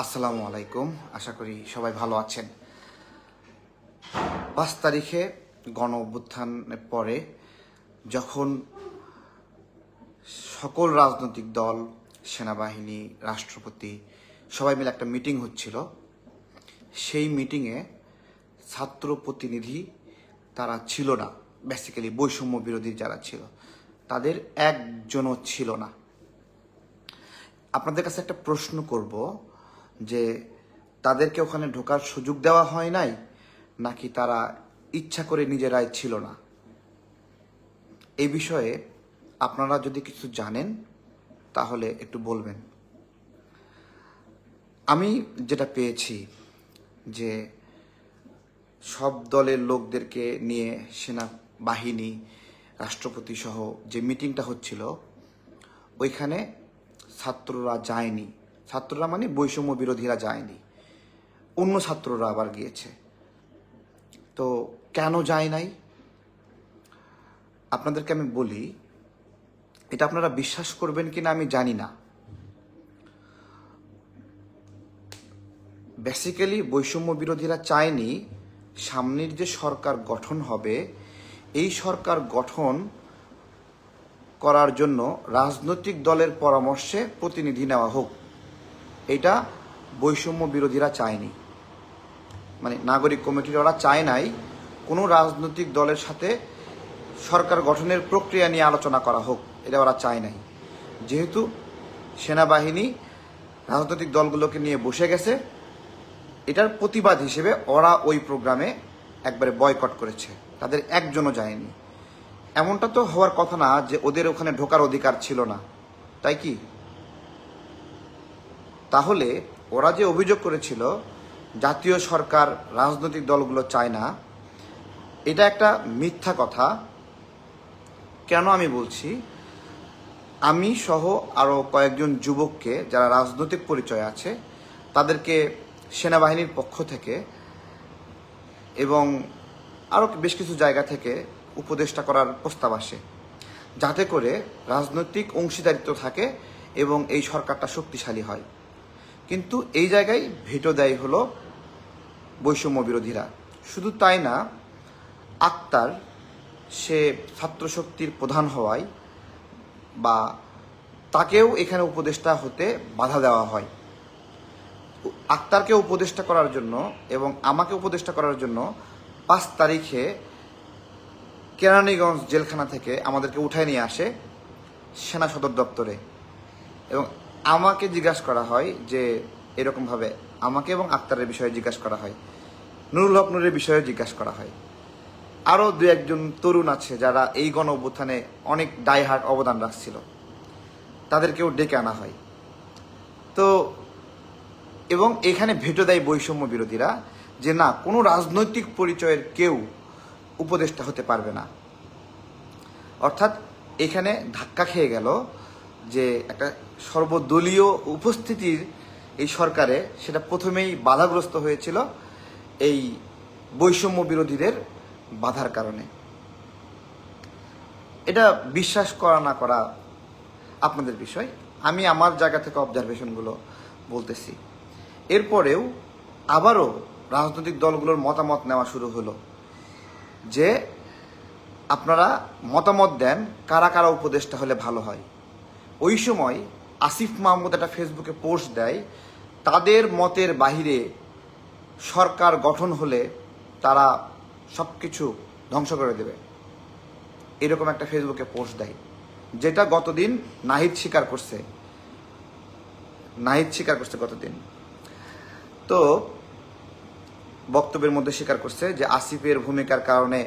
আসসালামু আলাইকুম। আশা করি সবাই ভালো আছেন। ৫ তারিখে গণ অভ্যুত্থানের পরে যখন সকল রাজনৈতিক দল, সেনাবাহিনী, রাষ্ট্রপতি সবাই মিলে একটা মিটিং হচ্ছিল, সেই মিটিংয়ে ছাত্র প্রতিনিধি তারা ছিল না। বেসিক্যালি বৈষম্য বিরোধী যারা ছিল তাদের একজনও ছিল না। আপনাদের কাছে একটা প্রশ্ন করব যে তাদেরকে ওখানে ঢোকার সুযোগ দেওয়া হয় নাই, নাকি তারা ইচ্ছা করে নিজেরাই ছিল না? এই বিষয়ে আপনারা যদি কিছু জানেন তাহলে একটু বলবেন। আমি যেটা পেয়েছি যে সব দলের লোকদেরকে নিয়ে সেনাবাহিনী, রাষ্ট্রপতি সহ যে মিটিংটা হচ্ছিল ওইখানে ছাত্ররা যায়নি। ছাত্ররা মানে বৈষম্য বিরোধীরা যায়নি, অন্য ছাত্ররা আবার গিয়েছে। তো কেন যায় নাই আপনাদেরকে আমি বলি, এটা আপনারা বিশ্বাস করবেন কিনা আমি জানি না। বেসিক্যালি বৈষম্য বিরোধীরা চায়নি সামনের যে সরকার গঠন হবে এই সরকার গঠন করার জন্য রাজনৈতিক দলের পরামর্শে প্রতিনিধি নেওয়া হোক। এটা বৈষম্য বিরোধীরা চায়নি, মানে নাগরিক কমিটির ওরা চায় নাই কোনো রাজনৈতিক দলের সাথে সরকার গঠনের প্রক্রিয়া নিয়ে আলোচনা করা হোক, এটা ওরা চায় নাই। যেহেতু সেনাবাহিনী রাজনৈতিক দলগুলোকে নিয়ে বসে গেছে, এটার প্রতিবাদ হিসেবে ওরা ওই প্রোগ্রামে একবারে বয়কট করেছে, তাদের একজনও যায়নি। এমনটা তো হওয়ার কথা না যে ওদের ওখানে ঢোকার অধিকার ছিল না, তাই কি? তাহলে ওরা যে অভিযোগ করেছিল জাতীয় সরকার রাজনৈতিক দলগুলো চায় না, এটা একটা মিথ্যা কথা। কেন আমি বলছি, আমি সহ আরও কয়েকজন যুবককে যারা রাজনৈতিক পরিচয় আছে তাদেরকে সেনাবাহিনীর পক্ষ থেকে এবং আরও বেশ কিছু জায়গা থেকে উপদেষ্টা করার প্রস্তাব আসে, যাতে করে রাজনৈতিক অংশীদারিত্ব থাকে এবং এই সরকারটা শক্তিশালী হয়। কিন্তু এই জায়গায় ভেটো দেয় হলো বৈষম্য বিরোধীরা। শুধু তাই না, আক্তার সে ছাত্রশক্তির প্রধান হওয়ায় বা তাকেও এখানে উপদেষ্টা হতে বাধা দেওয়া হয়। আক্তারকে উপদেষ্টা করার জন্য এবং আমাকে উপদেষ্টা করার জন্য ৫ তারিখে কেরানীগঞ্জ জেলখানা থেকে আমাদেরকে উঠায় নিয়ে আসে সেনা সদর দপ্তরে, এবং আমাকে জিজ্ঞাসা করা হয় যে এরকমভাবে আমাকে এবং আক্তারের বিষয়ে জিজ্ঞাসা করা হয়, নুরুল হক নুরের বিষয়ে জিজ্ঞাসা করা হয়। আরও দু একজন তরুণ আছে যারা এই গণ অভ্যুত্থানে অনেক ডাইহার্ট অবদান রাখছিল, তাদেরকেও ডেকে আনা হয়। তো এবং এখানে ভেটো দেয় বৈষম্য বিরোধীরা যে না, কোনো রাজনৈতিক পরিচয়ের কেউ উপদেষ্টা হতে পারবে না। অর্থাৎ এখানে ধাক্কা খেয়ে গেল যে একটা সর্বদলীয় উপস্থিতির এই সরকারে, সেটা প্রথমেই বাধাগ্রস্ত হয়েছিল এই বৈষম্য বিরোধীদের বাধার কারণে। এটা বিশ্বাস করা না করা আপনাদের বিষয়, আমি আমার জায়গা থেকে অবজারভেশনগুলো বলতেছি। এরপরেও আবারও রাজনৈতিক দলগুলোর মতামত নেওয়া শুরু হলো যে আপনারা মতামত দেন কারা কারা উপদেষ্টা হলে ভালো হয়। ওই সময় আসিফ মাহমুদ একটা ফেসবুকে পোস্ট দেয়, তাদের মতের বাহিরে সরকার গঠন হলে তারা সব কিছু ধ্বংস করে দেবে, এরকম একটা ফেসবুকে পোস্ট দেয়, যেটা গতদিন নাহিদ স্বীকার করছে গতদিন। তো বক্তব্যের মধ্যে স্বীকার করছে যে আসিফের ভূমিকার কারণে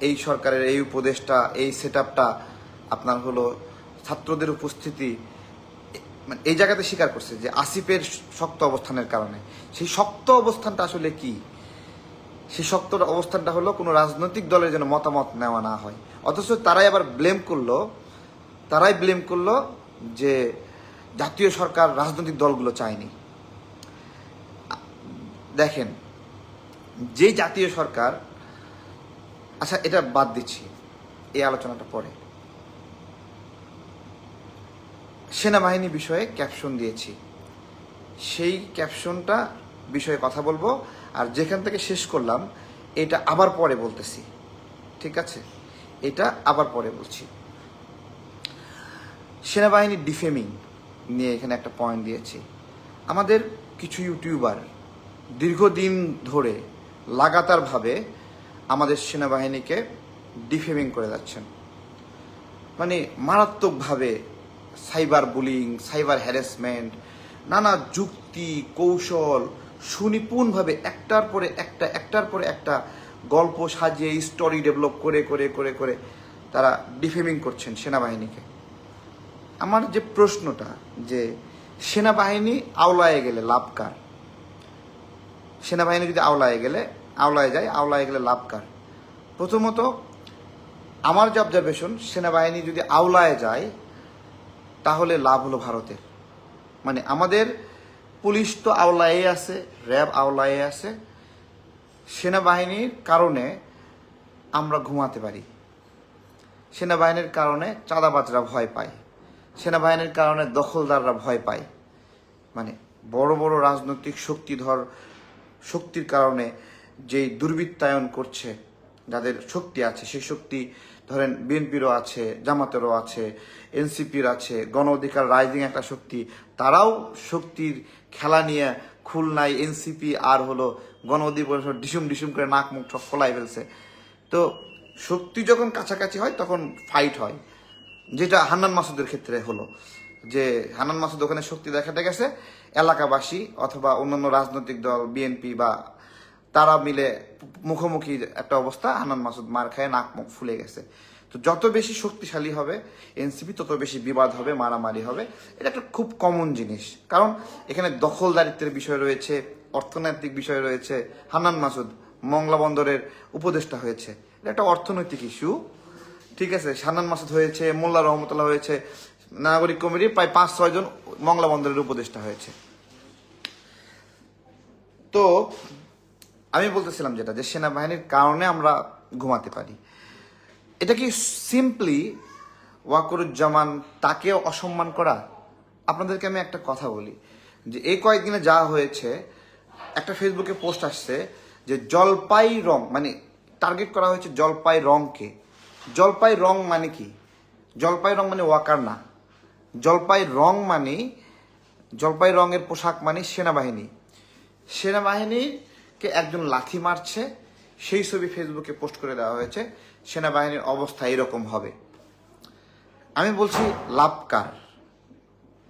এই সরকারের এই উপদেষ্টা, এই সেটআপটা আপনার হলো ছাত্রদের উপস্থিতি, মানে এই জায়গাতে স্বীকার করছে যে আসিফের শক্ত অবস্থানের কারণে। সেই শক্ত অবস্থানটা আসলে কি? সেই শক্ত অবস্থানটা হলো কোনো রাজনৈতিক দলের যেন মতামত নেওয়া না হয়। অথচ তারাই আবার ব্লেম করলো যে জাতীয় সরকার রাজনৈতিক দলগুলো চায়নি। দেখেন, যে জাতীয় সরকার, আচ্ছা এটা বাদ দিচ্ছি, এই আলোচনাটা পরে। সেনাবাহিনী বিষয়ে ক্যাপশন দিয়েছি, সেই ক্যাপশনটা বিষয়ে কথা বলবো, আর যেখান থেকে শেষ করলাম এটা আবার পরে বলতেছি, ঠিক আছে? এটা আবার পরে বলছি। সেনাবাহিনী ডিফেমিং নিয়ে এখানে একটা পয়েন্ট দিয়েছি। আমাদের কিছু ইউটিউবার দীর্ঘদিন ধরে লাগাতারভাবে আমাদের সেনাবাহিনীকে ডিফেমিং করে যাচ্ছেন, মানে মারাত্মকভাবে সাইবার বুলিং, সাইবার হ্যারাসমেন্ট, নানা যুক্তি কৌশল সুনিপুণভাবে একটার পরে একটা গল্প সাজিয়ে স্টোরি ডেভেলপ করে করে করে করে তারা ডিফেমিং করছেন সেনাবাহিনীকে। আমার যে প্রশ্নটা, যে সেনাবাহিনী আওলায় গেলে লাভ কার? সেনাবাহিনী যদি আওলায় গেলে লাভ কার? প্রথমত আমার যে অবজারভেশন, সেনাবাহিনী যদি আওলায় যায় তাহলে লাভ হলো ভারতের। মানে আমাদের পুলিশ তো আওলায় আছে, র্যাব আওলায় আছে, সেনাবাহিনীর কারণে আমরা ঘুমাতে পারি, সেনাবাহিনীর কারণে চাঁদাবাজরা ভয় পায়, সেনাবাহিনীর কারণে দখলদাররা ভয় পায়। মানে বড় বড় রাজনৈতিক শক্তির কারণে যেই দুর্বৃত্তায়ন করছে, যাদের শক্তি আছে, সেই শক্তি ধরেন বিএনপিরও আছে, জামাতেরও আছে, এনসিপির আছে, গণ অধিকার রাইজিং একটা শক্তি, তারাও শক্তির খেলা নিয়ে খুলনায় এনসিপি আর হলো গণ অধিকার ডিসুম করে নাক মুখ সব ফলাই ফেলছে। তো শক্তি যখন কাছাকাছি হয় তখন ফাইট হয়, যেটা হান্নান মাসুদের ক্ষেত্রে হলো, যে হান্নান মাসুদ ওখানে শক্তি দেখাতে গেছে, এলাকাবাসী অথবা অন্যান্য রাজনৈতিক দল বিএনপি বা তারা মিলে মুখোমুখি একটা অবস্থা, হান্নান মাসুদ মার খায় নাক মুখ ফুলে গেছে। তো যত বেশি শক্তিশালী হবে এনসিপি তত বেশি বিবাদ হবে, মারামারি হবে। এটা একটা খুব কমন জিনিস, কারণ এখানে দখলদারিত্বের বিষয় রয়েছে, অর্থনৈতিক বিষয় রয়েছে। হান্নান মাসুদ মংলা বন্দরের উপদেষ্টা হয়েছে, এটা একটা অর্থনৈতিক ইস্যু, ঠিক আছে? হান্নান মাসুদ হয়েছে, মোল্লা রহমতুল্লাহ হয়েছে, নাগরিক কমিটির প্রায় 5-6 জন মংলা বন্দরের উপদেষ্টা হয়েছে। তো আমি বলতেছিলাম যেটা, যে সেনাবাহিনীর কারণে আমরা ঘুমাতে পারি, এটা কি সিম্পলি ওয়াকরুজ্জামান তাকে অসম্মান করা? আপনাদেরকে আমি একটা কথা বলি, যে এই কয়েকদিনে যা হয়েছে, একটা ফেসবুকে পোস্ট আসছে যে জলপাই রং, মানে টার্গেট করা হয়েছে জলপাই রংকে। জলপাই রং মানে কি? জলপাই রং মানে ওয়াকার না, জলপাই রঙের পোশাক মানে সেনাবাহিনীকে একজন লাথি মারছে, সেই ছবি ফেসবুকে পোস্ট করে দেওয়া হয়েছে। সেনাবাহিনীর অবস্থা এরকম হবে। আমি বলছি লাভ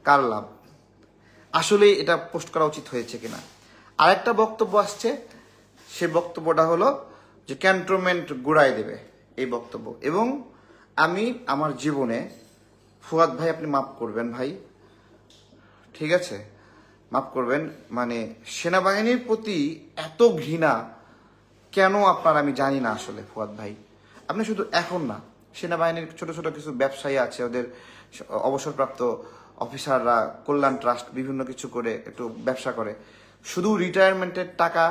কার লাভ? আসলে এটা পোস্ট করা উচিত হয়েছে কিনা? আরেকটা বক্তব্য আসছে, সে বক্তব্যটা হলো যে ক্যান্টনমেন্ট গুড়াই দেবে, এই বক্তব্য। এবং আমি আমার জীবনে, ফুয়াদ ভাই আপনি মাফ করবেন ভাই, ঠিক আছে, মাফ করবেন, মানে সেনাবাহিনীর প্রতি এত ঘৃণা কেন আপনার আমি জানি না আসলে। ফুয়াদ ভাই, আপনি শুধু এখন না, সেনাবাহিনীর ছোট ছোট কিছু ব্যবসায়ী আছে, ওদের অবসরপ্রাপ্ত অফিসাররা কল্যাণ ট্রাস্ট বিভিন্ন কিছু করে একটু ব্যবসা করে, শুধু রিটায়ারমেন্টের টাকা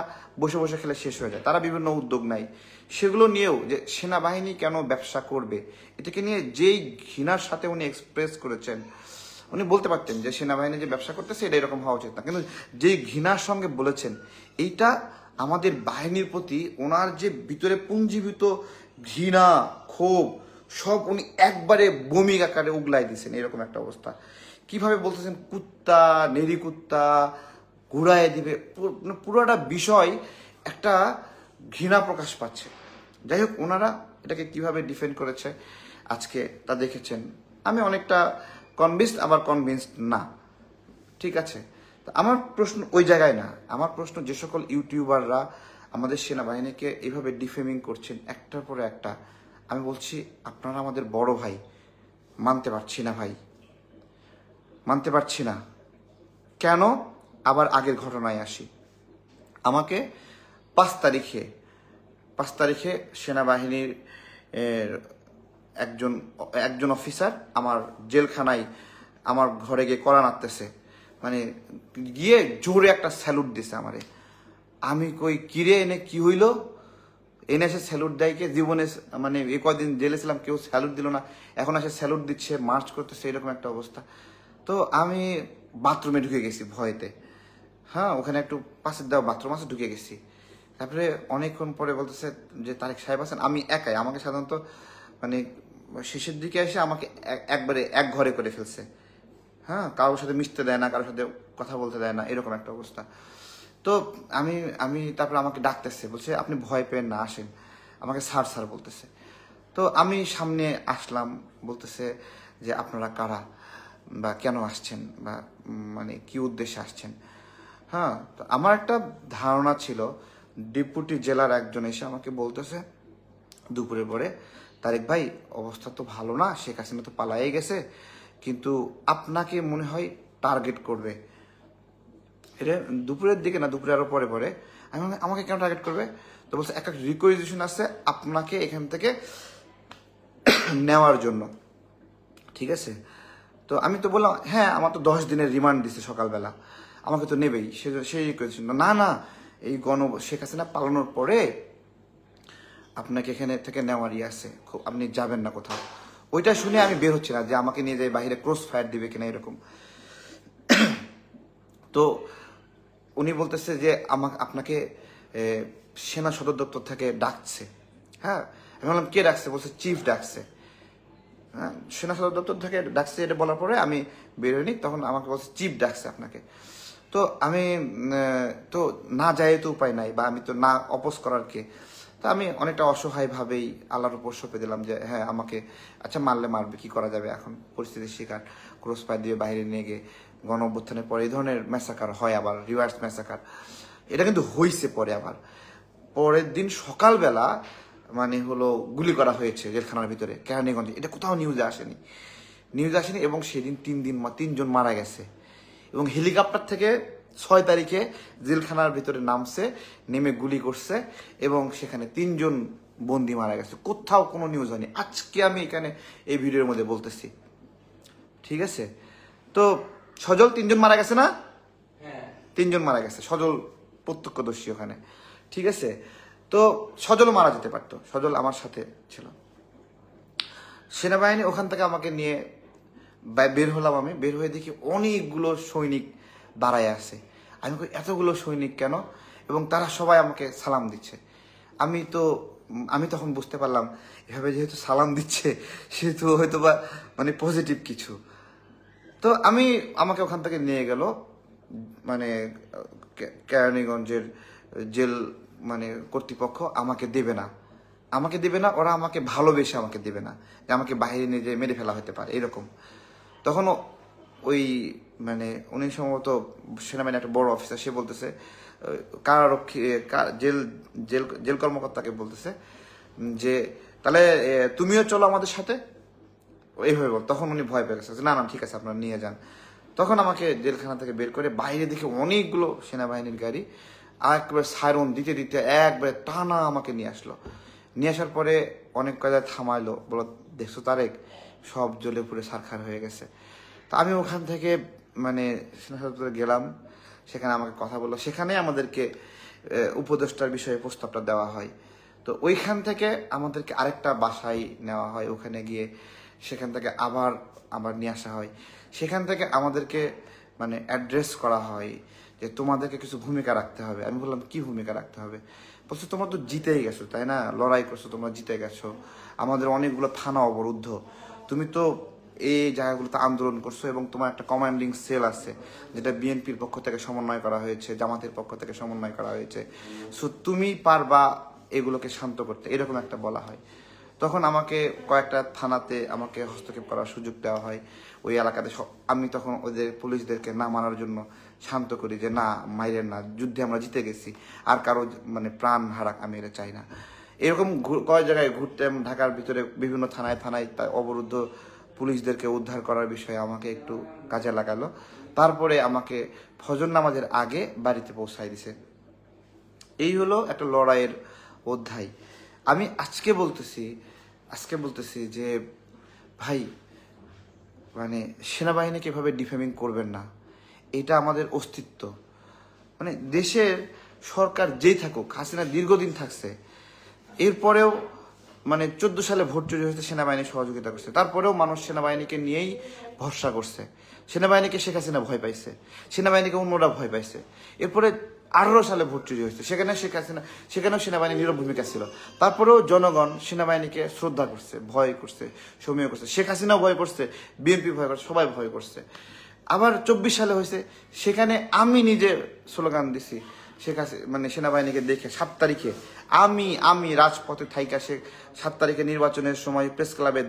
বসে বসে খেলে শেষ হয়ে যায়, তারা বিভিন্ন উদ্যোগ নেয়। সেগুলো নিয়েও যে সেনাবাহিনী কেন ব্যবসা করবে, এটাকে নিয়ে যেই ঘৃণার সাথে উনি এক্সপ্রেস করেছেন, উনি বলতে পারতেন যে সেনাবাহিনী যে ব্যবসা করতেছে এটা এরকম হওয়া উচিত না, কিন্তু যেই ঘৃণার সঙ্গে বলেছেন, এইটা আমাদের বাহিনীর প্রতি ওনার যে ভিতরে পুঞ্জীভূত ঘৃণা ক্ষোভ সব উনি একবারে বমি আকারে উগলাই দিয়েছেন, এরকম একটা অবস্থা। কিভাবে বলতেছেন কুত্তা, নেরি কুত্তা ঘুরায় দিবে, পুরোটা বিষয় একটা ঘৃণা প্রকাশ পাচ্ছে। যাই হোক, ওনারা এটাকে কিভাবে ডিফেন্ড করেছে আজকে তা দেখেছেন। আমি অনেকটা কনভিন্সড, আবার কনভিন্সড না, ঠিক আছে? আমার প্রশ্ন ওই জায়গায় না, আমার প্রশ্ন যে সকল ইউটিউবাররা আমাদের সেনাবাহিনীকে এইভাবে ডিফেমিং করছেন একটার পরে একটা, আমি বলছি আপনারা আমাদের বড় ভাই, মানতে পারছি না ভাই, মানতে পারছি না। কেন? আবার আগের ঘটনায় আসি। আমাকে 5 তারিখে সেনাবাহিনীর একজন অফিসার আমার জেলখানায় আমার ঘরে গিয়ে কড়া নাড়তেছে, মানে গিয়ে জোরে একটা স্যালুট দিছে আমারে। আমি কই কিরে এনে কি হইল, এনে এসে স্যালুট দেয় কে? জীবনে মানে এই কদিন জেলে ছিলাম কেউ স্যালুট দিল না, এখন এসে স্যালুট দিচ্ছে, মার্চ করতেছে, এরকম একটা অবস্থা। তো আমি বাথরুমে ঢুকে গেছি ভয়েতে, হ্যাঁ, ওখানে একটু পাশের দেওয়া বাথরুম আছে, ঢুকে গেছি। তারপরে অনেকক্ষণ পরে বলতেছে যে তারেক সাহেব আছেন। আমি একাই, আমাকে সাধারণত মানে শেষের দিকে এসে আমাকে একবারে এক ঘরে করে ফেলছে। হ্যাঁ, কারোর সাথে মিশতে দেয় না, কারোর সাথে কথা বলতে দেয় না, এরকম একটা অবস্থা। তো আমি আমি তারপরে আমাকে ডাকতেছে, বলছে আপনি ভয় পেন না, আসেন। আমাকে স্যার স্যার বলতেছে। তো আমি সামনে আসলাম, বলতেছে যে আপনারা কারা বা কেন আসছেন বা মানে কি উদ্দেশ্যে আসছেন। হ্যাঁ, তো আমার একটা ধারণা ছিল ডেপুটি জেলার একজন এসে আমাকে বলতেছে দুপুরের পরে, তারেক ভাই অবস্থা তো ভালো না, শেখ হাসিনা তো পালাই গেছে, কিন্তু আপনাকে মনে হয় টার্গেট করবে। এটা দুপুরের দিকে না, দুপুরে আরো পরে পরে। আমি আমাকে কেন টার্গেট করবে? তো বলছে একটা রিকোয়েজিশন আছে আপনাকে এখান থেকে নেওয়ার জন্য, ঠিক আছে? তো আমি তো বললাম হ্যাঁ, আমার তো 10 দিনের রিমান্ড দিছে সকালবেলা, আমাকে তো নেবেই। সেই রিকোয়েজিশন না না, এই শেখ হাসিনা পালানোর পরে আপনাকে এখানে থেকে নেওয়ারই আছে, আপনি যাবেন না কোথাও। ওইটা শুনে আমি বের হচ্ছি না যে আমাকে নিয়ে যাই বাইরে ক্রস ফায়ার দিবে কিনা এরকম। তো উনি বলতেছে যে আপনাকে সেনা সদর দপ্তর থেকে ডাকছে। হ্যাঁ, আমি বললাম কে ডাকছে? বলছে চিফ ডাকছে। হ্যাঁ, সেনা সদর দপ্তর থেকে ডাকছে, এটা বলার পরে আমি বেরোয়নি, তখন আমাকে বলছে চিফ ডাকছে আপনাকে। তো আমি তো না যাই তো উপায় নাই, বা আমি তো না অপোজ করার কে। তো আমি অনেকটা অসহায়ভাবেই আল্লাহর উপর সঁপে দিলাম যে হ্যাঁ আমাকে আচ্ছা মারলে মারবে, কি করা যাবে এখন, পরিস্থিতির শিকার। ক্রস ফায়ার দিয়ে বাইরে নিয়ে গিয়ে গণ অভ্যুত্থানের পরে এই ধরনের ম্যাসাকার হয়, আবার রিভার্স ম্যাসাকার। এটা কিন্তু হয়েছে পরে, আবার পরের দিন সকালবেলা মানে হলো গুলি করা হয়েছে জেলখানার ভিতরে কেরানীগঞ্জে। এটা কোথাও নিউজে আসেনি, এবং সেদিন 3জন মারা গেছে। এবং হেলিকপ্টার থেকে 6 তারিখে জেলখানার ভিতরে নামছে, নেমে গুলি করছে, এবং সেখানে 3জন বন্দি মারা গেছে। কোথাও কোনো নিউজ হয়নি। আজকে আমি এখানে এই ভিডিওর মধ্যে বলতেছি, ঠিক আছে? তো সজল 3জন মারা গেছে না? 3জন মারা গেছে, সজল প্রত্যক্ষদর্শী ওখানে, ঠিক আছে? তো সজলও মারা যেতে পারতো, সজল আমার সাথে ছিল। সেনাবাহিনী ওখান থেকে আমাকে নিয়ে বের হলাম। আমি বের হয়ে দেখি অনেকগুলো সৈনিক দাঁড়ায় আছে। আমি এতগুলো সৈনিক কেন? এবং তারা সবাই আমাকে সালাম দিচ্ছে। আমি তখন বুঝতে পারলাম এভাবে যেহেতু সালাম দিচ্ছে সেহেতু হয়তো বা মানে পজিটিভ কিছু। তো আমাকে ওখান থেকে নিয়ে গেল মানে কেরানীগঞ্জের জেল মানে কর্তৃপক্ষ। আমাকে দেবে না, ওরা আমাকে ভালোবেসে আমাকে দেবে না, যে আমাকে বাইরে নিয়ে যেয়ে মেরে ফেলা হতে পারে এরকম। তখন ওই মানে উনি সম্ভবত সেনাবাহিনী একটা বড় অফিসার, সে বলতেছে কারারক্ষী জেল জেল জেল কর্মকর্তাকে বলতেছে যে তাহলে তুমিও চলো আমাদের সাথে, এইভাবে বল। তখন উনি ভয় পেয়ে গেছে, না না ঠিক আছে আপনারা নিয়ে যান। তখন আমাকে জেলখানা থেকে বের করে বাইরে দেখে অনেকগুলো সেনাবাহিনীর গাড়ি, আর একবার সাইরন দিতে দিতে একবারে টানা আমাকে নিয়ে আসলো। নিয়ে আসার পরে অনেক কয়দায় থামাইলো, বলো দেখছো তারেক সব জ্বলে পুড়ে ছারখার হয়ে গেছে। তো আমি ওখান থেকে মানে সেনা সদরে গেলাম, সেখানে আমাকে কথা বললো। সেখানে আমাদেরকে উপদেষ্টার বিষয়ে প্রস্তাবটা দেওয়া হয়। তো ওইখান থেকে আমাদেরকে আরেকটা বাসায় নেওয়া হয়, ওখানে গিয়ে সেখান থেকে আবার নিয়ে আসা হয়। সেখান থেকে আমাদেরকে মানে অ্যাড্রেস করা হয় যে তোমাদেরকে কিছু ভূমিকা রাখতে হবে। আমি বললাম কি ভূমিকা রাখতে হবে? বলছো তোমরা তো জিতেই গেছো, তাই না? লড়াই করছো, তোমরা জিতে গেছো, আমাদের অনেকগুলো থানা অবরুদ্ধ, তুমি তো এই জায়গাগুলোতে আন্দোলন করছো, এবং তোমার একটা কমান্ডিং সেল আছে যেটা বিএনপির পক্ষ থেকে সমন্বয় করা হয়েছে, জামাতের পক্ষ থেকে সমন্বয় করা হয়েছে, সো তুমি পারবা এগুলোকে শান্ত করতে, এরকম একটা বলা হয়। তখন আমাকে কয়েকটা থানাতে আমাকে হস্তক্ষেপ করার সুযোগ দেওয়া হয় ওই এলাকাতে। আমি তখন ওদের পুলিশদেরকে না মারার জন্য শান্ত করি যে না মাইরেন না, যুদ্ধে আমরা জিতে গেছি, আর কারো মানে প্রাণ হারাক আমি এটা চাই না। এরকম কয়েক জায়গায় ঘুরতে ঢাকার ভিতরে বিভিন্ন থানায় অবরুদ্ধ পুলিশদেরকে উদ্ধার করার বিষয়ে আমাকে একটু কাজে লাগালো। তারপরে আমাকে ফজর নামাজের আগে বাড়িতে পৌঁছায় দিছে। এই হলো একটা লড়াইয়ের অধ্যায়। আমি আজকে বলতেছি যে ভাই মানে সেনাবাহিনীকে এভাবে ডিফেমিং করবেন না, এটা আমাদের অস্তিত্ব। মানে দেশের সরকার যেই থাকুক, হাসিনা দীর্ঘদিন থাকছে, এরপরেও মানে 14 সালে ভোট চুরি হয়েছে, সেনাবাহিনী সহযোগিতা করছে, তারপরেও মানুষ সেনাবাহিনীকে নিয়েই ভরসা করছে। সেনাবাহিনীকে শেখ হাসিনা ভয় পাইছে, সেনাবাহিনীকে অন্যরা ভয় পাইছে। এরপরে 18 সালে ভোট চুরি হয়েছে, সেখানেও সেনাবাহিনী নীরব ভূমিকা ছিল, তারপরেও জনগণ সেনাবাহিনীকে শ্রদ্ধা করছে, ভয় করছে, সমীহ করছে। শেখ হাসিনাও ভয় করছে, বিএনপি ভয় করছে, সবাই ভয় করছে। আবার 24 সালে হয়েছে, সেখানে আমি নিজে স্লোগান দিছি শেখ হাসিনা মানে সেনাবাহিনীকে দেখে 7 তারিখে আমি রাজপথে থাইকা 7 তারিখে নির্বাচনের সময় প্রেস ক্লাবে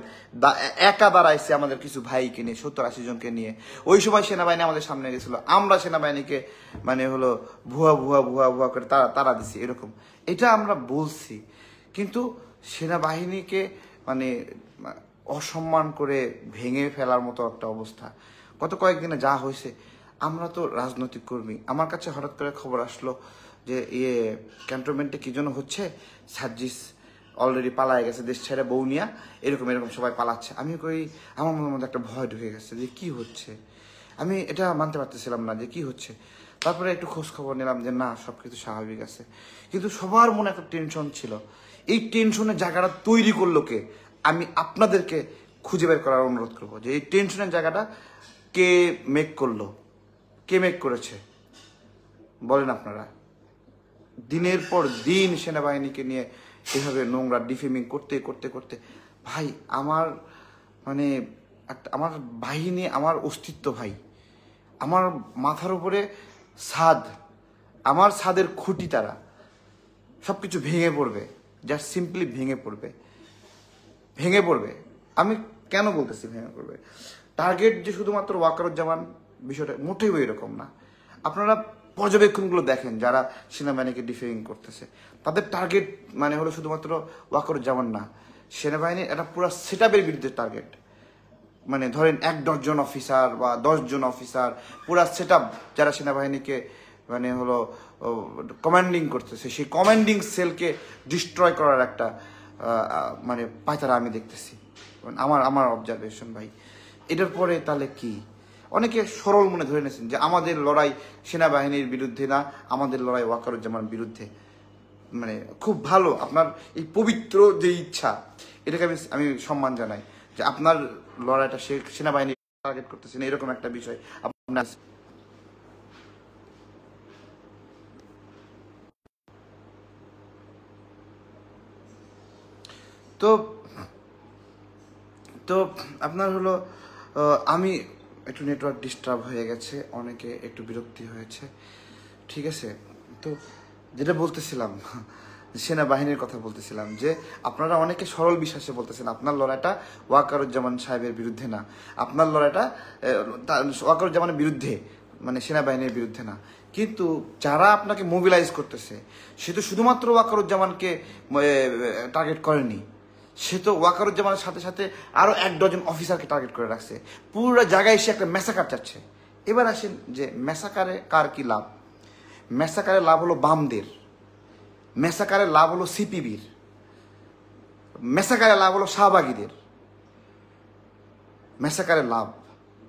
একা দাঁড়াইছে আমাদের কিছু ভাইকে নিয়ে, 70-80 জনকে নিয়ে। ওই সময় সেনাবাহিনী আমাদের সামনে গেছিল, আমরা সেনাবাহিনীকে মানে হলো ভুয়া ভুয়া ভুয়া ভুয়া করে তারা দিছি, এরকম এটা আমরা বলছি। কিন্তু সেনাবাহিনীকে মানে অসম্মান করে ভেঙে ফেলার মতো একটা অবস্থা গত কয়েকদিনে যা হয়েছে। আমরা তো রাজনৈতিক কর্মী, আমার কাছে হঠাৎ করে খবর আসলো যে ক্যান্টনমেন্টে কি জন্য হচ্ছে, সার্জিস অলরেডি পালায় গেছে দেশ ছেড়ে, বউ নিয়া এরকম সবাই পালাচ্ছে। আমি কই আমার মনের মধ্যে একটা ভয় ঢুকে গেছে যে কি হচ্ছে, আমি এটা মানতে পারতেছিলাম না যে কি হচ্ছে। তারপরে একটু খোঁজ খবর নিলাম যে না, সবকিছু স্বাভাবিক আছে। কিন্তু সবার মনে একটা টেনশন ছিল, এই টেনশনের জায়গাটা তৈরি করলো কে? আমি আপনাদেরকে খুঁজে বের করার অনুরোধ করবো যে এই টেনশনের জায়গাটা কে মেক করলো, কে মেক করেছে বলেন আপনারা। দিনের পর দিন সেনাবাহিনীকে নিয়ে এভাবে নোংরা ডিফেমিং করতে করতে করতে ভাই আমার মানে আমার বাহিনী, আমার অস্তিত্ব ভাই, আমার মাথার উপরে ছাদ, আমার ছাদের খুঁটি, তারা সব কিছু ভেঙে পড়বে, জাস্ট সিম্পলি ভেঙে পড়বে। আমি কেন বলতেছি ভেঙে পড়বে? টার্গেট যে শুধুমাত্র ওয়াকারুজ্জামান, বিষয়টা মোটেই এরকম না। আপনারা পর্যবেক্ষণগুলো দেখেন, যারা সেনাবাহিনীকে ডিফেমিং করতেছে তাদের টার্গেট মানে হলো শুধুমাত্র ওয়াকারুজ্জামান না, সেনাবাহিনীর একটা পুরো সেটআপের বিরুদ্ধে টার্গেট। মানে ধরেন 1 ডজন অফিসার বা 10 জন অফিসার, পুরা সেটআপ যারা সেনাবাহিনীকে মানে হলো কমান্ডিং করতেছে, সেই কমান্ডিং সেলকে ডিস্ট্রয় করার একটা মানে পায়তারা আমি দেখতেছি, আমার অবজারভেশন ভাই। এটার পরে তাহলে কি অনেকে সরল মনে ধরে নিয়েছেন যে আমাদের লড়াই সেনাবাহিনীর বিরুদ্ধে না, আমাদের লড়াই ওয়াকারুজ্জামানের বিরুদ্ধে। মানে খুব ভালো, আপনার এই পবিত্র যে ইচ্ছা, এটাকে আমি সম্মান জানাই যে আপনার লড়াইটা সেনাবাহিনী টার্গেট করতেছেন, এরকম একটা বিষয় আপনার। তো তো আপনার হলো আমি একটু নেটওয়ার্ক ডিস্টার্ব হয়ে গেছে, অনেকে একটু বিরক্তি হয়েছে, ঠিক আছে। তো যেটা বলতেছিলাম, সেনাবাহিনীর কথা বলতেছিলাম যে আপনারা অনেকে সরল বিশ্বাসে বলতেছেন আপনার লড়াইটা ওয়াকারুজ্জামান সাহেবের বিরুদ্ধে না, আপনার লড়াইটা ওয়াকারুজ্জামানের বিরুদ্ধে, মানে সেনাবাহিনীর বিরুদ্ধে না। কিন্তু যারা আপনাকে মোবিলাইজ করতেছে সে তো শুধুমাত্র ওয়াকারুজ্জামানকে টার্গেট করেনি, সে তো ওয়াকারুজ্জামানের সাথে সাথে আরো 1 ডজন অফিসারকে টার্গেট করে রাখছে। পুরো জায়গায় সে একটা ম্যাসাকার চাচ্ছে। এবার আসেন যে ম্যাসাকারে কার কি লাভ? ম্যাসাকারের লাভ হলো বামদের, ম্যাসাকারের লাভ হলো সিপিবির, ম্যাসাকারের লাভ হলো শাহবাগীদের, ম্যাসাকারের লাভ,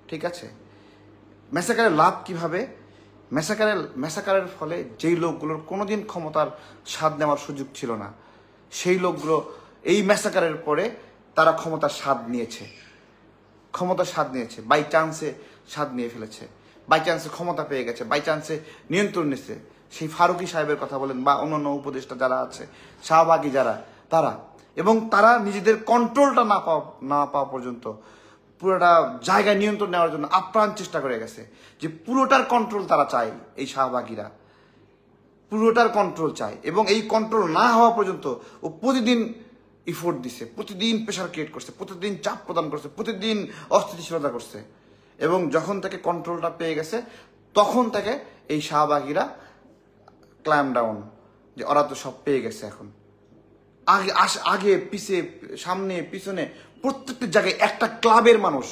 ঠিক আছে। ম্যাসাকারের লাভ কিভাবে? ম্যাসাকারের ফলে যেই লোকগুলোর কোনোদিন ক্ষমতার স্বাদ নেওয়ার সুযোগ ছিল না, সেই লোকগুলো এই ম্যাসাকারের পরে তারা ক্ষমতার স্বাদ নিয়েছে, বাই চান্সে স্বাদ নিয়ে ফেলেছে, বাই চান্সে ক্ষমতা পেয়ে গেছে, বাই চান্সে নিয়ন্ত্রণ নিচ্ছে। সেই ফারুকি সাহেবের কথা বলেন বা অন্যান্য উপদেষ্টা যারা আছে, শাহবাগী যারা, তারা, এবং তারা নিজেদের কন্ট্রোলটা না পাওয়া পর্যন্ত পুরোটা জায়গায় নিয়ন্ত্রণ নেওয়ার জন্য আপ্রাণ চেষ্টা করে গেছে, যে পুরোটার কন্ট্রোল তারা চায়। এই শাহবাগীরা পুরোটার কন্ট্রোল চায়, এবং এই কন্ট্রোল না হওয়া পর্যন্ত ও প্রতিদিন ইফোর্ট দিছে, প্রতিদিন প্রেশার ক্রিয়েট করছে, প্রতিদিন চাপ প্রদান করছে, প্রতিদিন অস্থিতিশীলতা করছে। এবং যখন তাকে কন্ট্রোলটা পেয়ে গেছে, তখন তাকে এই শাহবাগীরা ক্লাইম ডাউন, যে ওরা তো সব পেয়ে গেছে এখন। আগে পিছে, সামনে পিছনে, প্রত্যেকটা জায়গায় একটা ক্লাবের মানুষ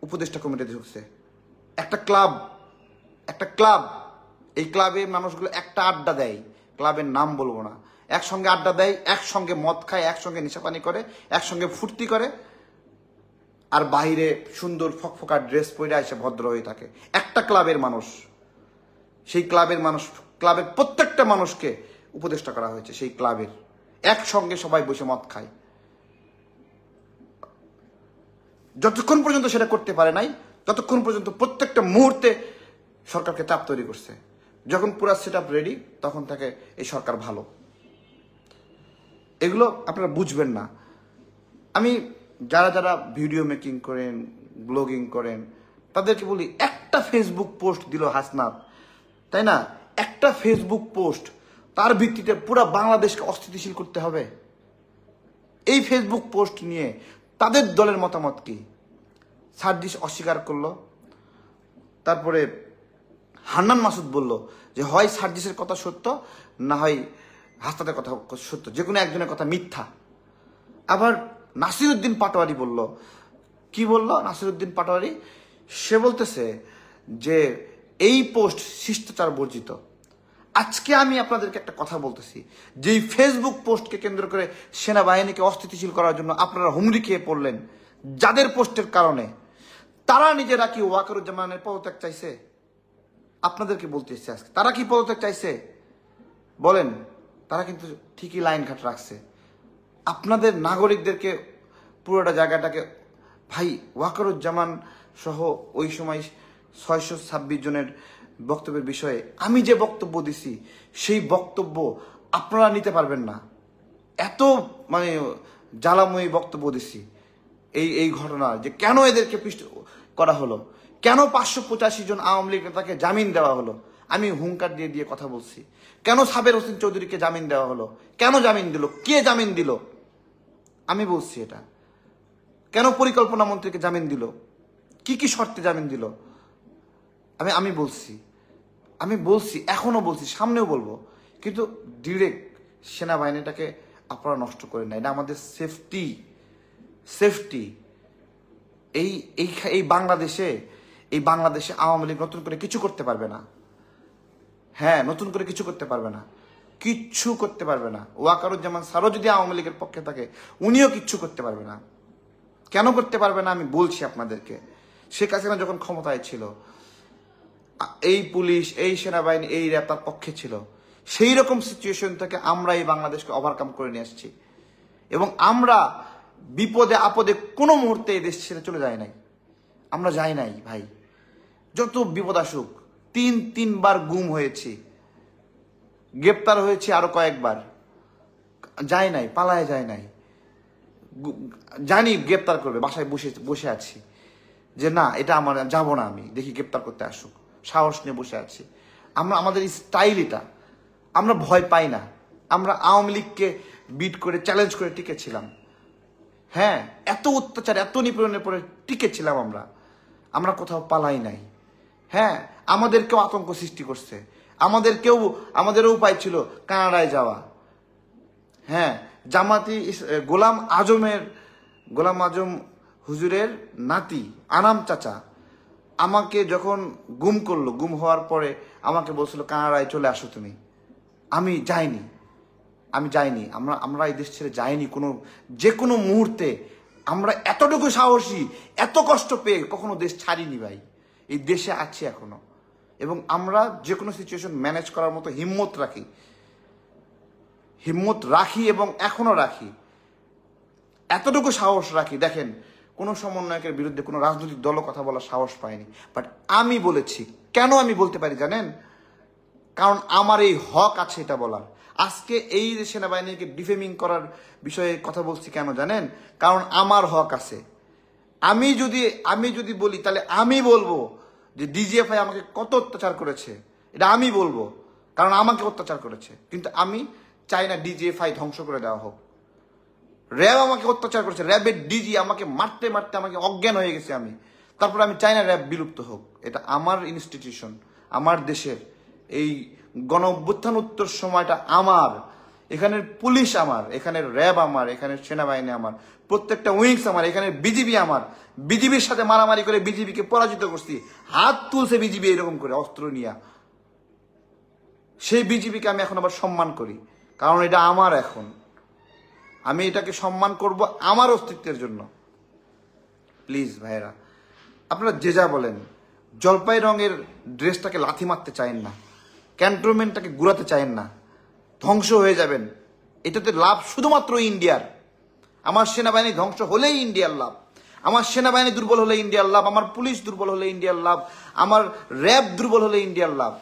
উপদেষ্টা কমিটিতে ঢুকছে। একটা ক্লাব, এই ক্লাবের মানুষগুলো একটা আড্ডা দেয়, ক্লাবের নাম বলবো না, একসঙ্গে আড্ডা দেয়, একসঙ্গে মদ খায়, একসঙ্গে নেশাপানি করে, একসঙ্গে ফুর্তি করে, আর বাইরে সুন্দর ফকফকা ড্রেস পরে এসে ভদ্র হয়ে থাকে। একটা ক্লাবের মানুষ, সেই ক্লাবের প্রত্যেকটা মানুষকে উপদেষ্টা করা হয়েছে সেই ক্লাবের। একসঙ্গে সবাই বসে মদ খায়। যতক্ষণ পর্যন্ত সেটা করতে পারে নাই, ততক্ষণ পর্যন্ত প্রত্যেকটা মুহূর্তে সরকারকে চাপ তৈরি করছে। যখন পুরা সেট আপ রেডি, তখন থেকে এই সরকার ভালো। এগুলো আপনারা বুঝবেন না। আমি যারা যারা ভিডিও মেকিং করেন, ব্লগিং করেন, তাদেরকে বলি, একটা ফেসবুক পোস্ট দিল হাসনাত, তাই না? একটা ফেসবুক পোস্ট, তার ভিত্তিতে পুরো বাংলাদেশকে অস্থিতিশীল করতে হবে। এই ফেসবুক পোস্ট নিয়ে তাদের দলের মতামত কি? সার্জিস অস্বীকার করলো। তারপরে হান্নান মাসুদ বলল যে হয় সার্জিসের কথা সত্য, না হয় হাসনাতের কথা সত্য, যে কোনো একজনের কথা মিথ্যা। আবার নাসিরউদ্দিন পাটোয়ারি বলল, কি বলল নাসিরউদ্দিন পাটোয়ারি? সে বলতেছে যে এই পোস্ট শিষ্টাচার বর্জিত। আজকে আমি আপনাদেরকে একটা কথা বলতেছি, যেই ফেসবুক পোস্টকে কেন্দ্র করে সেনাবাহিনীকে অস্থিতিশীল করার জন্য আপনারা হুমড়ি খেয়ে পড়লেন, যাদের পোস্টের কারণে, তারা নিজেরা কি ওয়াকারুজ্জামানের পদত্যাগ চাইছে? আপনাদেরকে বলতে এসেছে আজকে, তারা কি পদত্যাগ চাইছে বলেন? তারা কিন্তু ঠিকই লাইন ঘাট রাখছে। আপনাদের নাগরিকদেরকে পুরোটা জায়গাটাকে, ভাই ওয়াকারুজ্জামান সহ ওই সময় 626 জনের বক্তব্যের বিষয়ে আমি যে বক্তব্য দিছি, সেই বক্তব্য আপনারা নিতে পারবেন না। এত মানে জ্বালাময়ী বক্তব্য দিছি এই ঘটনা, যে কেন এদেরকে করা হলো, কেন 585 জন আওয়ামী লীগ নেতাকে জামিন দেওয়া হলো। আমি হুঙ্কার দিয়ে দিয়ে কথা বলছি। কেন সাবের হোসেন চৌধুরীকে জামিন দেওয়া হলো, কেন জামিন দিল, কে জামিন দিল, আমি বলছি এটা। কেন পরিকল্পনা মন্ত্রীকে জামিন দিল, কি কি শর্তে জামিন দিল, আমি বলছি, এখনো বলছি, সামনেও বলবো। কিন্তু ডিরেক্ট সেনাবাহিনীটাকে আপনারা নষ্ট করেন না। এটা আমাদের সেফটি। এই বাংলাদেশে আওয়ামী লীগ নতুন করে কিছু করতে পারবে না। হ্যাঁ, নতুন করে কিছু করতে পারবে না, কিচ্ছু করতে পারবে না। ওয়াকারুজ্জামান স্যারও যদি আওয়ামী লীগের পক্ষে থাকে, উনিও কিচ্ছু করতে পারবে না। কেন করতে পারবে না আমি বলছি আপনাদেরকে। শেখ হাসিনা যখন ক্ষমতায় ছিল, এই পুলিশ, এই সেনাবাহিনী, এই র্যাব তার পক্ষে ছিল। সেই রকম সিচুয়েশন থেকে আমরা এই বাংলাদেশকে ওভারকাম করে নিয়ে আসছি, এবং আমরা বিপদে আপদে কোনো মুহূর্তে এই দেশ ছেড়ে চলে যাই নাই। আমরা যাই নাই ভাই। যত বিপদ আসুক, তিনবার গুম হয়েছি, গ্রেপ্তার হয়েছি আরো কয়েকবার, যাই নাই, পালায় যাই নাই। জানি গ্রেপ্তার করবে, বাসায় বসে আছি যে না, এটা আমার যাব না, আমি দেখি গ্রেপ্তার করতে আসুক, সাহস নিয়ে বসে আছি। আমাদের স্টাইল এটা, আমরা ভয় পাই না। আমরা আওয়ামী লীগকে বিট করে, চ্যালেঞ্জ করে টিকেছিলাম। হ্যাঁ, এত অত্যাচার, এত নিপীড়নের পরে টিকেছিলাম আমরা কোথাও পালাই নাই। হ্যাঁ, আমাদেরকেও আতঙ্ক সৃষ্টি করছে, আমাদেরও উপায় ছিল কানাডায় যাওয়া। হ্যাঁ, গোলাম আজম হুজুরের নাতি আনাম চাচা আমাকে যখন গুম হওয়ার পরে আমাকে বলছিল কানাডায় চলে আসো তুমি। আমি যাইনি। আমরা এই দেশ ছেড়ে যাইনি। যে কোনো মুহূর্তে আমরা এতটুকু সাহসী, এত কষ্ট পেয়ে কখনো দেশ ছাড়িনি ভাই। এই দেশে আছি এখনো, এবং আমরা যে কোনো সিচুয়েশন ম্যানেজ করার মতো হিম্মত রাখি এবং এখনো রাখি। এতটুকু সাহস রাখি। দেখেন, কোনো সমন্বয়কের বিরুদ্ধে কোনো রাজনৈতিক দলও কথা বলার সাহস পায়নি, বাট আমি বলেছি। কেন আমি বলতে পারি জানেন? কারণ আমার এই হক আছে এটা বলার। আজকে এই সেনাবাহিনীকে ডিফেমিং করার বিষয়ে কথা বলছি কেন জানেন? কারণ আমার হক আছে। আমি যদি বলি, তাহলে আমি বলবো যে ডিজিএফআই আমাকে কত অত্যাচার করেছে, এটা আমি বলবো, কারণ আমাকে অত্যাচার করেছে। কিন্তু আমি চাই না ডিজিএফআই ধ্বংস করে দেওয়া হোক। র্যাব আমাকে অত্যাচার করেছে, র্যাবের ডিজি আমাকে মারতে আমাকে অজ্ঞান হয়ে গেছে আমি। তারপর আমি চাই না র্যাব বিলুপ্ত হোক। এটা আমার ইনস্টিটিউশন, আমার দেশের। এই গণ অভ্যুত্থান উত্তর সময়টা আমার, এখানের পুলিশ আমার, এখানের র্যাব আমার, এখানের সেনাবাহিনী আমার, প্রত্যেকটা উইংস আমার, এখানের বিজিবি আমার। বিজিবির সাথে মারামারি করে বিজিবিকে পরাজিত করছি। হাত তুলছে বিজিবি এরকম করে অস্ত্র নিয়ে। সেই বিজিবিকে আমি এখন আবার সম্মান করি, কারণ এটা আমার। এখন আমি এটাকে সম্মান করব আমার অস্তিত্বের জন্য। প্লিজ ভাইরা, আপনারা যে যা বলেন, জলপাই রঙের ড্রেসটাকে লাথি মারতে চাইেন না, ক্যান্টনমেন্টটাকে ঘুরাতে চাইেন না। ধ্বংস হয়ে যাবেন, এটাতে লাভ শুধুমাত্র ইন্ডিয়ার। আমার সেনাবাহিনী ধ্বংস হলেই ইন্ডিয়ার লাভ, আমার সেনাবাহিনী দুর্বল হলে ইন্ডিয়ার লাভ, আমার পুলিশ দুর্বল হলে ইন্ডিয়ার লাভ, আমার র্যাব দুর্বল হলে ইন্ডিয়ার লাভ।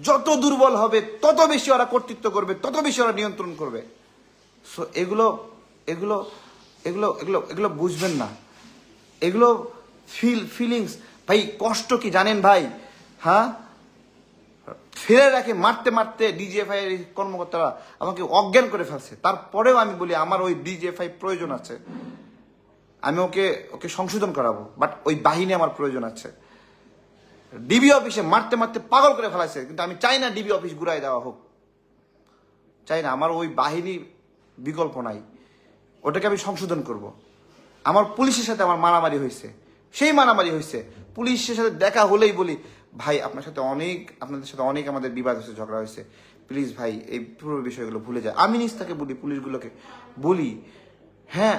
যত দুর্বল হবে তত বেশি ওরা কর্তৃত্ব করবে, তত বেশি ওরা নিয়ন্ত্রণ করবে। সো এগুলো এগুলো এগুলো এগুলো এগুলো বুঝবেন না, এগুলো ফিলিংস ভাই। কষ্ট কি জানেন ভাই? হ্যাঁ, ফেলে রাখে মারতে মারতে ডিজিএফআই এর কর্মকর্তারা আমাকে অজ্ঞান করে ফেলছে। তারপরেও আমি বলি আমার ওই ডিজিএফআই প্রয়োজন আছে, আমি ওকে ওকে সংশোধন করাবো, বাট ওই বাহিনী আমার প্রয়োজন আছে। ডিবি অফিসে মারতে মারতে পাগল করে ফেলাইছে, কিন্তু আমি চাই না ডিবি অফিস ঘুরাই দেওয়া হোক, চাই না। আমার ওই বাহিনী বিকল্প নাই, ওটাকে আমি সংশোধন করব। আমার পুলিশের সাথে আমার মারামারি হয়েছে, সেই মারামারি হয়েছে, পুলিশের সাথে দেখা হলেই বলি ভাই আপনাদের সাথে অনেক আমাদের বিবাদ হয়েছে, ঝগড়া হয়েছে, প্লিজ ভাই এই পুরো বিষয়গুলো ভুলে যায়। আমি নিস্তাকে বলি, পুলিশগুলোকে বলি, হ্যাঁ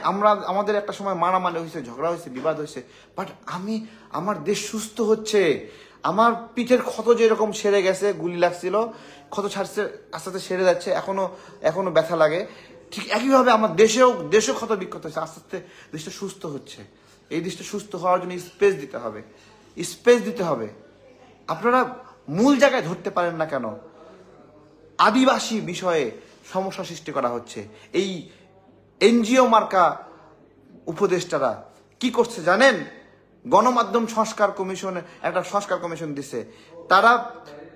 আমাদের একটা সময় মারামারি হয়েছে, ঝগড়া হয়েছে, বিবাদ হয়েছে, বাট আমার দেশ সুস্থ হচ্ছে। আমার পিঠের ক্ষত যেরকম সেরে গেছে, গুলি লাগছিল, ক্ষত ছাড়ছে, আস্তে আস্তে সেরে যাচ্ছে, এখনো ব্যথা লাগে, ঠিক একইভাবে আমার দেশেও ক্ষত বিক্ষত হচ্ছে, আস্তে আস্তে দেশটা সুস্থ হচ্ছে। এই দেশটা সুস্থ হওয়ার জন্য স্পেস দিতে হবে। আপনারা মূল জায়গায় ধরতে পারেন না কেন? আদিবাসী বিষয়ে সমস্যা সৃষ্টি করা হচ্ছে। এই এনজিও মার্কা উপদেষ্টারা কি করছে জানেন? গণমাধ্যম সংস্কার কমিশনে একটা সংস্কার কমিশন দিছে,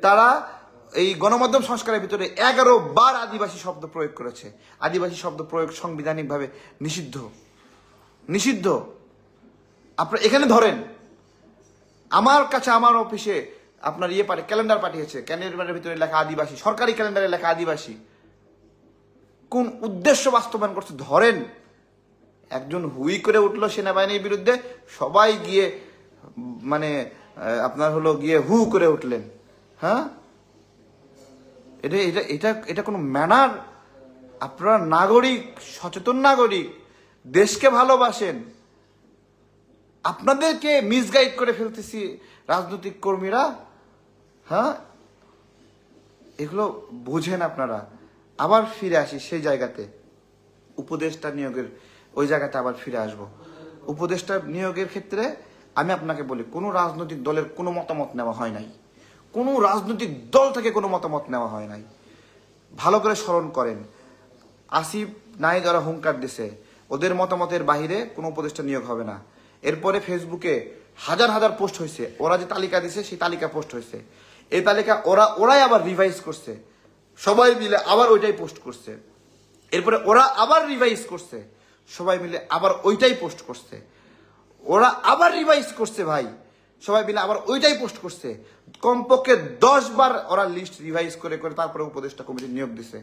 তারা এই গণমাধ্যম সংস্কারের ভিতরে 11 বার আদিবাসী শব্দ প্রয়োগ করেছে। আদিবাসী শব্দ প্রয়োগ সাংবিধানিকভাবে নিষিদ্ধ। আপনারা এখানে ধরেন, আমার কাছে আমার অফিসে আপনার ক্যালেন্ডার পাঠিয়েছে, ক্যালেন্ডারের ভিতরে লেখা আদিবাসী, সরকারি ক্যালেন্ডারে লেখা আদিবাসী। কোন উদ্দেশ্য বাস্তবায়ন করছে ধরেন? একজন হুই করে উঠলো সেনাবাহিনীর বিরুদ্ধে, সবাই গিয়ে মানে আপনার গিয়ে হু করে উঠলেন। হ্যাঁ, এটা কোনো ম্যানার? আপনারা নাগরিক, সচেতন নাগরিক, দেশকে ভালোবাসেন, আপনাদেরকে মিসগাইড করে ফেলতেছি রাজনৈতিক কর্মীরা। হ্যাঁ, এগুলো বুঝেন আপনারা। আবার ফিরে আসি সেই জায়গাতে, উপদেষ্টা নিয়োগের ওই জায়গাতে আবার ফিরে আসব। উপদেষ্টা নিয়োগের ক্ষেত্রে আমি আপনাকে বলি, কোনো রাজনৈতিক দলের কোনো মতামত নেওয়া হয় নাই, কোনো রাজনৈতিক দল থেকে কোনো মতামত নেওয়া হয় নাই। ভালো করে স্মরণ করেন, আসিফ নাহিদ ওরা হুঙ্কার দিছে ওদের মতামতের বাহিরে কোনো উপদেষ্টা নিয়োগ হবে না। এরপরে ফেসবুকে হাজার পোস্ট হয়েছে, ওরা যে তালিকা দিছে সেই তালিকা পোস্ট হয়েছে, এই তালিকা ওরাই আবার রিভাইজ করছে, সবাই মিলে আবার ওইটাই পোস্ট করছে। এরপরে ওরা আবার রিভাইজ করছে, সবাই মিলে আবার ওইটাই পোস্ট করছে। ওরা আবার রিভাইজ করছে ভাই, সবাই মিলে আবার ওইটাই পোস্ট করছে। কমপক্ষে 10 বার ওরা লিস্ট রিভাইজ করে তারপরে উপদেষ্টা কমিটি নিয়োগ দিছে।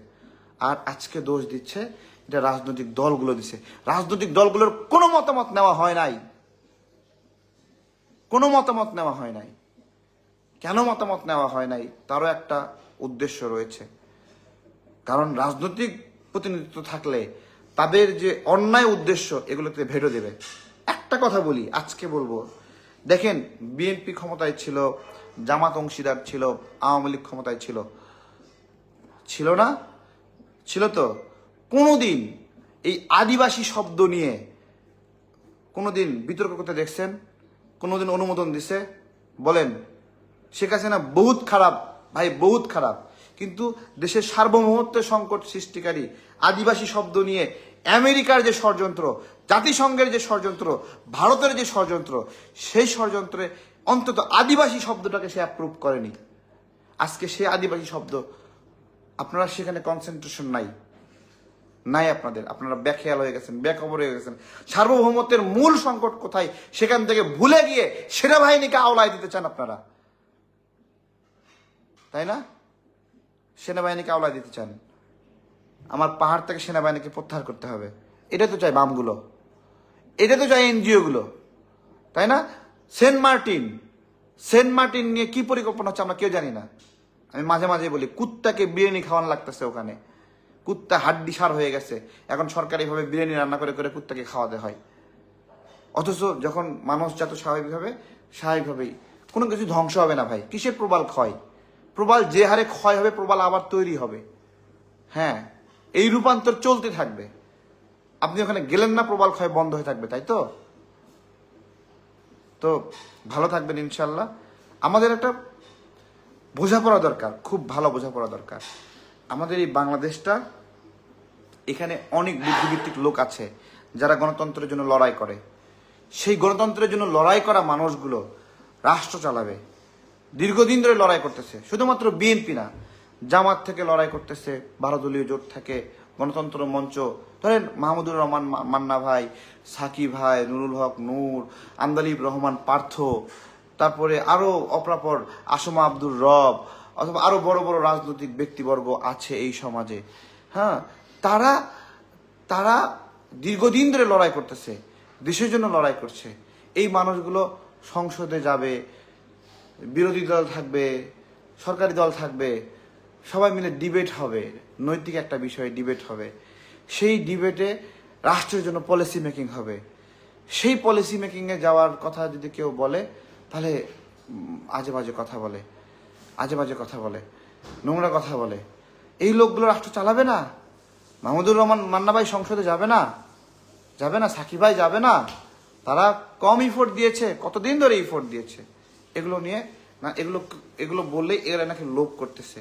আর আজকে দোষ দিচ্ছে এটা রাজনৈতিক দলগুলো দিছে। রাজনৈতিক দলগুলোর কোনো মতামত নেওয়া হয় নাই, কেন মতামত নেওয়া হয় নাই? তারও একটা উদ্দেশ্য রয়েছে, কারণ রাজনৈতিক প্রতিনিধিত্ব থাকলে তাদের যে অন্যায় উদ্দেশ্য এগুলোতে ভেটো দেবে। একটা কথা বলি, আজকে বলবো, দেখেন বিএনপি ক্ষমতায় ছিল, জামাত অংশীদার ছিল, আওয়ামী লীগ ক্ষমতায় ছিল না? ছিল তো। কোনোদিন এই আদিবাসী শব্দ নিয়ে কোনোদিন বিতর্ক করতে দেখছেন? কোনোদিন অনুমোদন দিছে? বলেন। শেখ হাসিনা বহুত খারাপ ভাই, বহুত খারাপ, কিন্তু দেশের সার্বভৌমত্বের সংকট সৃষ্টিকারী আদিবাসী শব্দ নিয়ে আমেরিকার যে ষড়যন্ত্র, জাতিসংঘের যে ষড়যন্ত্র, ভারতের যে ষড়যন্ত্র, সেই ষড়যন্ত্রে অন্তত আদিবাসী শব্দটাকে সে অ্যাপ্রুভ করেনি। আজকে সে আদিবাসী শব্দ আপনারা সেখানে কনসেন্ট্রেশন নাই, আপনারা বেখেয়াল হয়ে গেছেন, বেখবর হয়ে গেছেন। সার্বভৌমত্বের মূল সংকট কোথায় সেখান থেকে ভুলে গিয়ে সেনাবাহিনীকে আওলায় দিতে চান আপনারা, তাই না? সেনাবাহিনীকে আওলায় দিতে চান। আমার পাহাড় থেকে সেনাবাহিনীকে প্রত্যাহার করতে হবে, এটা তো চাই বামগুলো, এটা তো চাই এনজিও গুলো, তাই না? সেন্ট মার্টিন নিয়ে কি পরিকল্পনা হচ্ছে আমরা কেউ জানি না। আমি মাঝে মাঝে বলি, কুত্তাকে বিরিয়ানি খাওয়ানো লাগতেছে ওখানে, কুত্তা হাড্ডি সার হয়ে গেছে, এখন সরকারিভাবে বিরিয়ানি রান্না করে করে কুত্তাকে খাওয়াতে হয়। অথচ যখন মানুষ যত স্বাভাবিকভাবেই কোনো কিছু ধ্বংস হবে না ভাই। কিসের প্রবাল ক্ষয়? প্রবাল যে হারে ক্ষয় হবে, প্রবাল আবার তৈরি হবে। হ্যাঁ, এই রূপান্তর চলতে থাকবে। আপনি ওখানে গেলেন না, প্রবাল ক্ষয় বন্ধ হয়ে থাকবে, তাই তো? তো ভালো থাকবেন ইনশাল্লাহ। আমাদের একটা বোঝাপড়া দরকার, খুব ভালো বোঝাপড়া দরকার। আমাদের এই বাংলাদেশটা, এখানে অনেক বুদ্ধিভিত্তিক লোক আছে যারা গণতন্ত্রের জন্য লড়াই করে। সেই গণতন্ত্রের জন্য লড়াই করা মানুষগুলো রাষ্ট্র চালাবে। দীর্ঘদিন ধরে লড়াই করতেছে, শুধুমাত্র বিএনপি না, জামাত থেকে লড়াই করতেছে, 12 দলীয় জোট থেকে, গণতন্ত্র মঞ্চ, ধরেন মাহমুদুর রহমান মান্না ভাই, সাকি ভাই, নুরুল হক নূর, আন্দালিব রহমান পার্থ, তারপরে আরো অপরাপর আসমা আব্দুর রব, অথবা আরো বড় বড় রাজনৈতিক ব্যক্তিবর্গ আছে এই সমাজে। হ্যাঁ, তারা তারা দীর্ঘদিন ধরে লড়াই করতেছে, দেশের জন্য লড়াই করছে। এই মানুষগুলো সংসদে যাবে, বিরোধী দল থাকবে, সরকারি দল থাকবে, সবাই মিলে ডিবেট হবে, নৈতিক একটা বিষয়ে ডিবেট হবে। সেই ডিবেটে রাষ্ট্রের জন্য পলিসি মেকিং হবে। সেই পলিসি মেকিংয়ে যাওয়ার কথা যদি কেউ বলে, তাহলে আজে বাজে কথা বলে, আজে বাজে কথা বলে, নোংরা কথা বলে। এই লোকগুলো রাষ্ট্র চালাবে না। মাহমুদুর রহমান মান্না ভাই সংসদে যাবে না, যাবে না, সাকিব ভাই যাবে না। তারা কম ইফোর্ট দিয়েছে, কতদিন ধরে ইফোর্ট দিয়েছে। এগুলো নিয়ে না, এগুলো বললেই এরা নাকি লোভ করতেছে।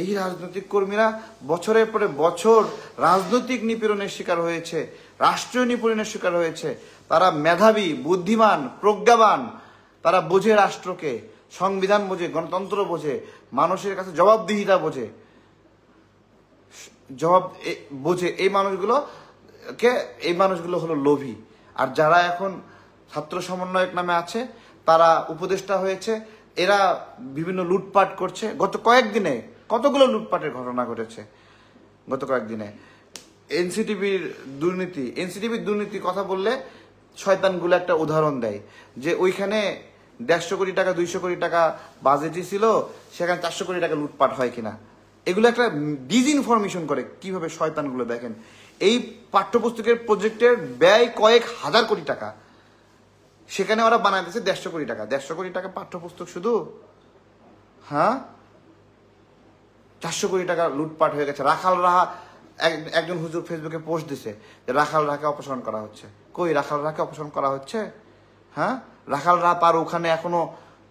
এই রাজনৈতিক কর্মীরা বছরের পরে বছর রাজনৈতিক নিপীড়নের শিকার হয়েছে, রাষ্ট্রীয় নিপীড়নের শিকার হয়েছে। তারা মেধাবী, বুদ্ধিমান, প্রজ্ঞাবান, তারা বোঝে রাষ্ট্রকে, সংবিধান বোঝে, গণতন্ত্র বোঝে, মানুষের কাছে জবাবদিহিতা বোঝে, এই মানুষগুলো হলো লোভী। আর যারা এখন ছাত্র সমন্বয়ক নামে আছে, তারা উপদেষ্টা হয়েছে, এরা বিভিন্ন লুটপাট করছে। গত কয়েকদিনে কতগুলো লুটপাটের ঘটনা ঘটেছে। গত কয়েকদিনে এনসিটিভির দুর্নীতি কথা বললে শয়তানগুলো একটা উদাহরণ দেয় যে ওইখানে 150 কোটি টাকা 200 কোটি টাকা বাজেটই ছিল, সেখানে 400 কোটি টাকা লুটপাট হয় কিনা। এগুলো একটা ডিসইনফরমেশন করে কিভাবে শয়তানগুলো। দেখেন, এই পাঠ্যপুস্তকের প্রজেক্টের ব্যয় কয়েক হাজার কোটি টাকা, সেখানে ওরা বানাইতেছে 150 কোটি টাকা। 150 কোটি টাকা পাঠ্যপুস্তক শুধু, হ্যাঁ, 400 কোটি টাকা লুটপাট হয়ে গেছে। রাখাল রাহা, একজন হুজুর ফেসবুকে পোস্ট দিছে যে রাখাল রাহাকে অপসারণ করা হচ্ছে। কই রাখাল রাহাকে অপসারণ করা হচ্ছে? হ্যাঁ, রাখাল রাহা তার ওখানে এখনো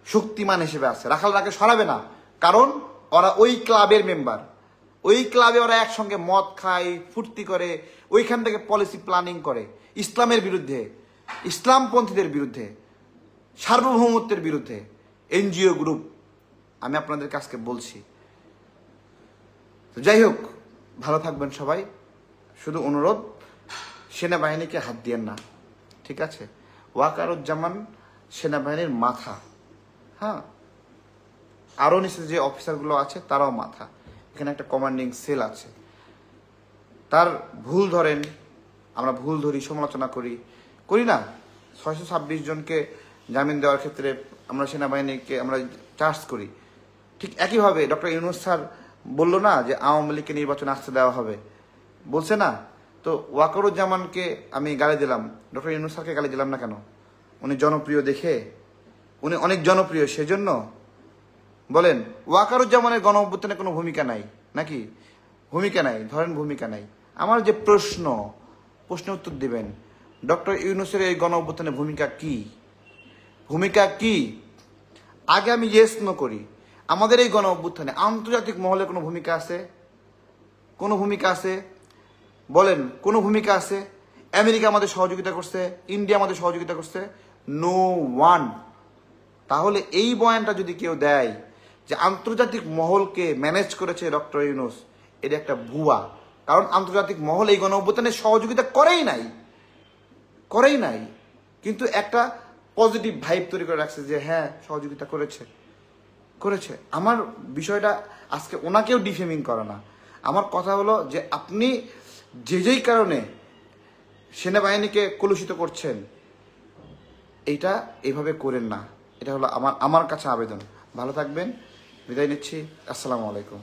শক্তিমান হিসেবে আছে। রাখাল রাহাকে সরাবে না, কারণ ওরা ওই ক্লাবের মেম্বার। ওই ক্লাবে ওরা একসঙ্গে মদ খায়, ফুর্তি করে, ওইখান থেকে পলিসি প্ল্যানিং করে ইসলামের বিরুদ্ধে, ইসলামপন্থীদের বিরুদ্ধে, সার্বভৌমত্বের বিরুদ্ধে। এনজিও গ্রুপ, আমি আপনাদের কাছকে বলছি। যাই হোক, ভালো থাকবেন সবাই। শুধু অনুরোধ, সেনাবাহিনীকে হাত দিয়েন না, ঠিক আছে? ওয়াকারুজ্জামান সেনাবাহিনীর মাথা, হ্যাঁ, আরও নিচে যে অফিসারগুলো আছে তারাও মাথা। এখানে একটা কমান্ডিং সেল আছে, তার ভুল ধরেন, আমরা ভুল ধরি, সমালোচনা করি না। 626 জনকে জামিন দেওয়ার ক্ষেত্রে আমরা সেনাবাহিনীকে আমরা চার্জ করি। ঠিক একইভাবে ডক্টর ইউনূস স্যার বললো না যে আওয়ামী লীগকে নির্বাচনে আসতে দেওয়া হবে, বলছে না? তো ওয়াকারুজ্জামানকে আমি গালি দিলাম, ডক্টর ইউনূস স্যারকে গালি দিলাম না কেন? উনি জনপ্রিয় দেখে, উনি অনেক জনপ্রিয় সেজন্য বলেন। ওয়াকারুজ্জামানের গণ অভ্যুত্থানে কোনো ভূমিকা নাই নাকি? ভূমিকা নাই, ধরেন ভূমিকা নাই। আমার যে প্রশ্ন উত্তর দিবেন, ডক্টর ইউনূসের এই গণ অভ্যুত্থানে ভূমিকা কি? আগে আমি ইয়েস নো করি। আমাদের এই গণ অভ্যুত্থানে আন্তর্জাতিক মহলে কোনো ভূমিকা আছে? কোনো ভূমিকা আছে? বলেন, কোনো ভূমিকা আছে? আমেরিকা আমাদের সহযোগিতা করছে, ইন্ডিয়া আমাদের সহযোগিতা করছে? No one. তাহলে এই বয়ানটা যদি কেউ দেয় যে আন্তর্জাতিক মহলকে ম্যানেজ করেছে ডক্টর ইউনূস, এটা একটা ভুয়া। কারণ আন্তর্জাতিক মহল এই গণ অভ্যুত্থানে সহযোগিতা করেই নাই, কিন্তু একটা পজিটিভ ভাইব তৈরি করে রাখছে যে হ্যাঁ সহযোগিতা করেছে। আমার বিষয়টা আজকে ওনাকেও ডিফেমিং করে না। আমার কথা হলো যে আপনি যেই কারণে সেনাবাহিনীকে কলুষিত করছেন, এইটা এইভাবে করেন না। এটা হলো আমার কাছে আবেদন। ভালো থাকবেন, বিদায় নিচ্ছি। আসসালামু আলাইকুম।